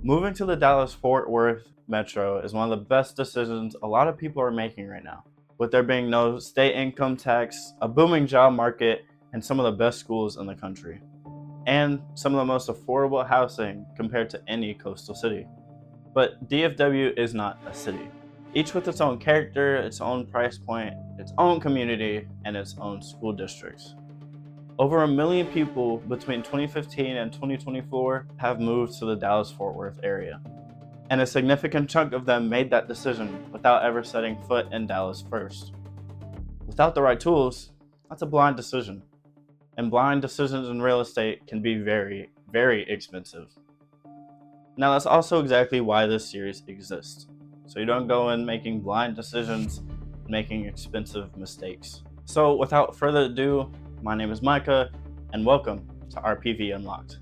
Moving to the Dallas-Fort Worth metro is one of the best decisions a lot of people are making right now, with there being no state income tax, a booming job market, and some of the best schools in the country, and some of the most affordable housing compared to any coastal city. But DFW is not a city, each with its own character, its own price point, its own community, and its own school districts. Over 1 million people between 2015 and 2024 have moved to the Dallas-Fort Worth area, and a significant chunk of them made that decision without ever setting foot in Dallas first. Without the right tools, that's a blind decision, and blind decisions in real estate can be very, very expensive. Now that's also exactly why this series exists, so you don't go in making blind decisions and making expensive mistakes. So without further ado, my name is Micah, and welcome to RPV Unlocked.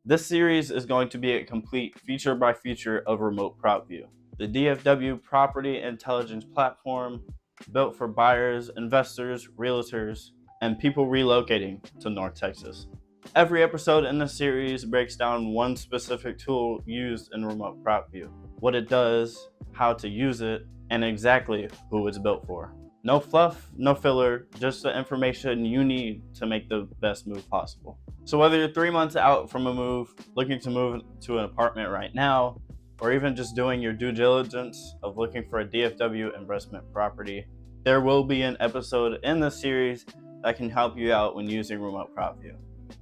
This series is going to be a complete feature by feature of Remote PropView, the DFW property intelligence platform built for buyers, investors, realtors, and people relocating to North Texas. Every episode in this series breaks down one specific tool used in Remote PropView, what it does, how to use it, and exactly who it's built for. No fluff, no filler, just the information you need to make the best move possible. So whether you're 3 months out from a move, looking to move to an apartment right now, or even just doing your due diligence of looking for a DFW investment property, there will be an episode in this series that can help you out when using Remote PropView.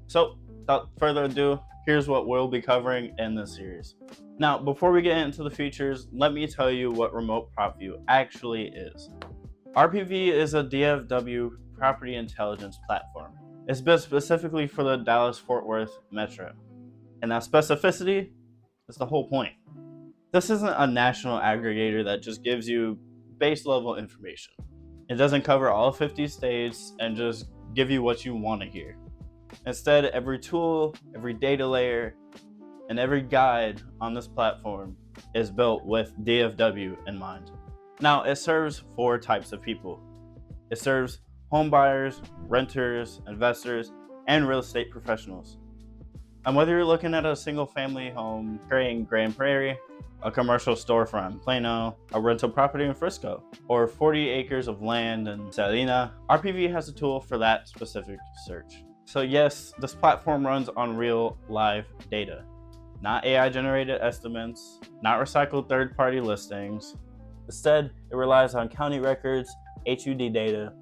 So without further ado, here's what we'll be covering in this series. Now, before we get into the features, let me tell you what Remote PropView actually is. RPV is a DFW property intelligence platform. It's built specifically for the Dallas-Fort Worth metro. And that specificity is the whole point. This isn't a national aggregator that just gives you base level information. It doesn't cover all 50 states and just give you what you want to hear. Instead, every tool, every data layer, and every guide on this platform is built with DFW in mind. Now, it serves 4 types of people. It serves home buyers, renters, investors, and real estate professionals. And whether you're looking at a single family home in Grand Prairie, a commercial storefront in Plano, a rental property in Frisco, or 40 acres of land in Salina, RPV has a tool for that specific search. So yes, this platform runs on real live data, not AI-generated estimates, not recycled third-party listings. Instead, it relies on county records, HUD data,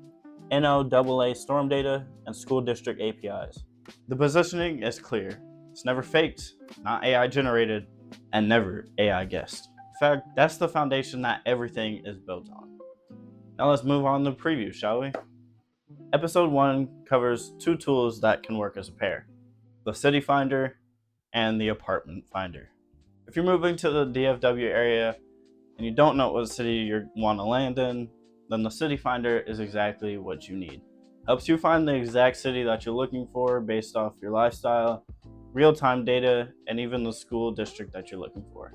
NOAA storm data, and school district APIs. The positioning is clear. It's never faked, not AI-generated, and never AI guessed. In fact, that's the foundation that everything is built on. Now let's move on to the preview, shall we? Episode 1 covers 2 tools that can work as a pair: the City Finder and the Apartment Finder. If you're moving to the DFW area and you don't know what city you want to land in, then the City Finder is exactly what you need. Helps you find the exact city that you're looking for based off your lifestyle, real-time data, and even the school district that you're looking for.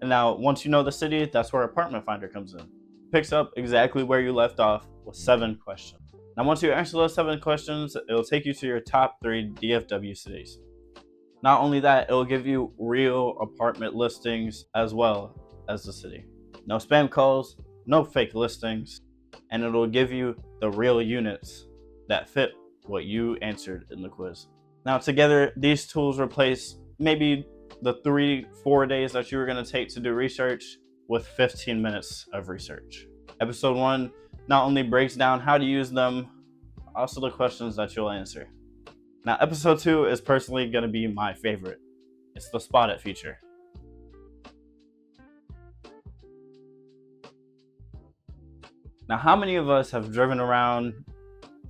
And now, once you know the city, that's where Apartment Finder comes in. It picks up exactly where you left off with 7 questions. Now, once you answer those 7 questions, it'll take you to your top 3 DFW cities. Not only that, it'll give you real apartment listings as well as the city. No spam calls, no fake listings, and it'll give you the real units that fit what you answered in the quiz. Now together, these tools replace maybe the 3-4 days that you were going to take to do research with 15 minutes of research. Episode 1 not only breaks down how to use them, also the questions that you'll answer. Now episode 2 is personally going to be my favorite. It's the Spot It feature. Now, how many of us have driven around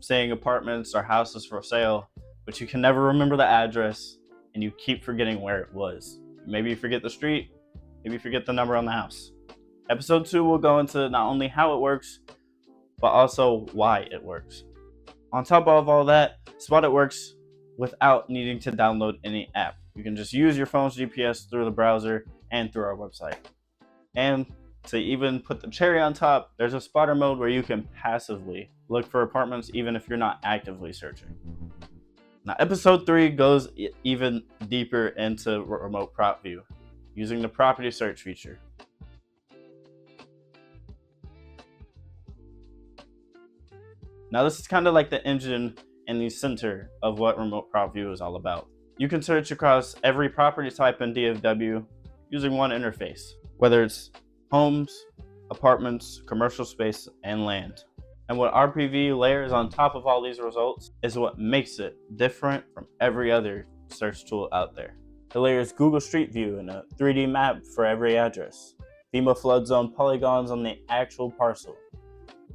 seeing apartments or houses for sale, but you can never remember the address and you keep forgetting where it was? Maybe you forget the street, maybe you forget the number on the house. Episode 2 will go into not only how it works, but also why it works. On top of all that, Spot It works without needing to download any app. You can just use your phone's GPS through the browser and through our website. And to even put the cherry on top, there's a spotter mode where you can passively look for apartments even if you're not actively searching. Now, episode 3 goes even deeper into remote prop view, using the property search feature. Now, this is kind of like the engine and the center of what remote prop view is all about. You can search across every property type in DFW using one interface, whether it's homes, apartments, commercial space, and land. And what RPV layers on top of all these results is what makes it different from every other search tool out there. It layers Google Street View and a 3D map for every address, FEMA flood zone polygons on the actual parcel,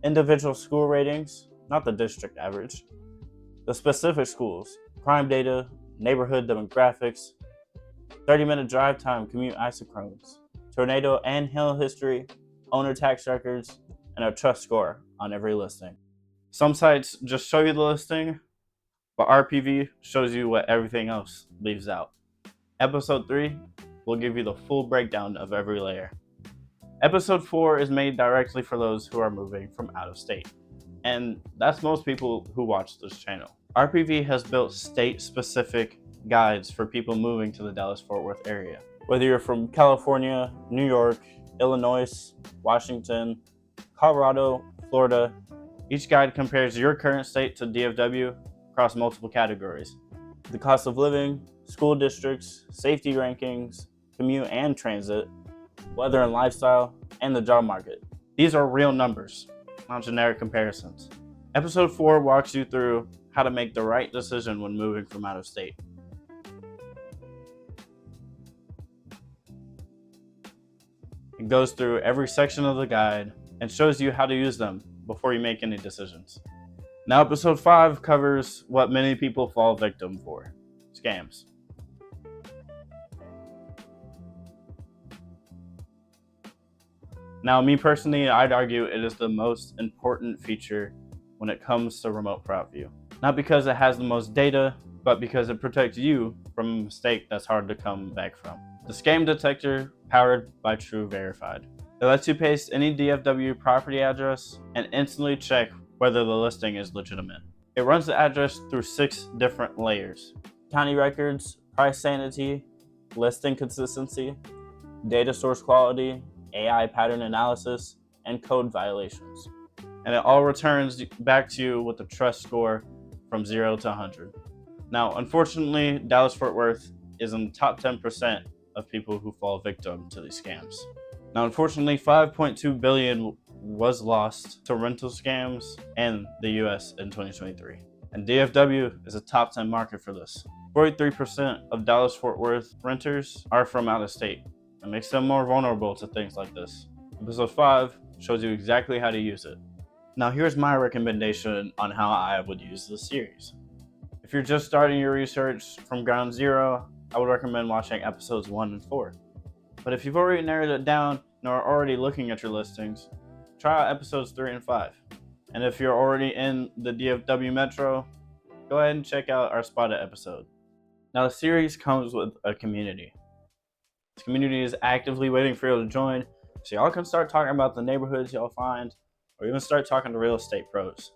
individual school ratings, not the district average, the specific schools, crime data, neighborhood demographics, 30-minute drive time commute isochrones, tornado and hail history, owner tax records, and a trust score on every listing. Some sites just show you the listing, but RPV shows you what everything else leaves out. Episode 3 will give you the full breakdown of every layer. Episode 4 is made directly for those who are moving from out of state, and that's most people who watch this channel. RPV has built state-specific guides for people moving to the Dallas-Fort Worth area. Whether you're from California, New York, Illinois, Washington, Colorado, Florida, each guide compares your current state to DFW across multiple categories: the cost of living, school districts, safety rankings, commute and transit, weather and lifestyle, and the job market. These are real numbers, not generic comparisons. Episode 4 walks you through how to make the right decision when moving from out of state. It goes through every section of the guide and shows you how to use them before you make any decisions. Now, episode 5 covers what many people fall victim for: scams. Now, me personally, I'd argue it is the most important feature when it comes to remote prop view. Not because it has the most data, but because it protects you from a mistake that's hard to come back from. The Scam Detector, powered by True Verified. It lets you paste any DFW property address and instantly check whether the listing is legitimate. It runs the address through 6 different layers: county records, price sanity, listing consistency, data source quality, AI pattern analysis, and code violations. And it all returns back to you with a trust score from 0 to 100. Now, unfortunately, Dallas-Fort Worth is in the top 10% of people who fall victim to these scams. Now, unfortunately, $5.2 billion was lost to rental scams in the US in 2023. And DFW is a top 10 market for this. 43% of Dallas-Fort Worth renters are from out of state. It makes them more vulnerable to things like this. Episode 5 shows you exactly how to use it. Now, here's my recommendation on how I would use this series. If you're just starting your research from ground zero, I would recommend watching episodes 1 and 4. But if you've already narrowed it down and are already looking at your listings, try out episodes 3 and 5. And if you're already in the DFW Metro, go ahead and check out our Spotted episode. Now, the series comes with a community. This community is actively waiting for you to join, so y'all can start talking about the neighborhoods y'all find, or even start talking to real estate pros.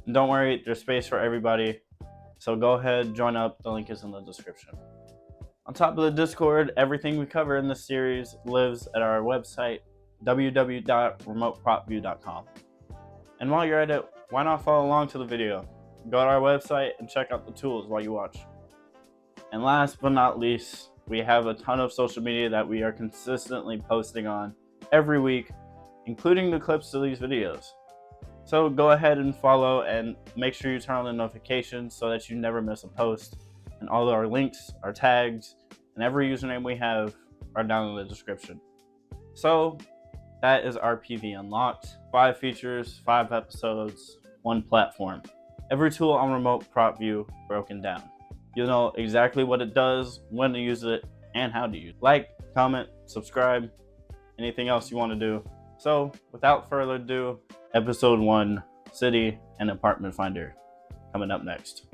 And don't worry, there's space for everybody, so go ahead, join up. The link is in the description. On top of the Discord, everything we cover in this series lives at our website, www.remotepropview.com. And while you're at it, why not follow along to the video? Go to our website and check out the tools while you watch. And last but not least, we have a ton of social media that we are consistently posting on every week, including the clips to these videos. So go ahead and follow and make sure you turn on the notifications so that you never miss a post. And all of our links, our tags, and every username we have are down in the description. So that is RPV Unlocked. 5 features, 5 episodes, 1 platform. Every tool on Remote Prop View broken down. You'll know exactly what it does, when to use it, and how to use it. Like, comment, subscribe, anything else you want to do. So without further ado, episode 1, City and Apartment Finder, coming up next.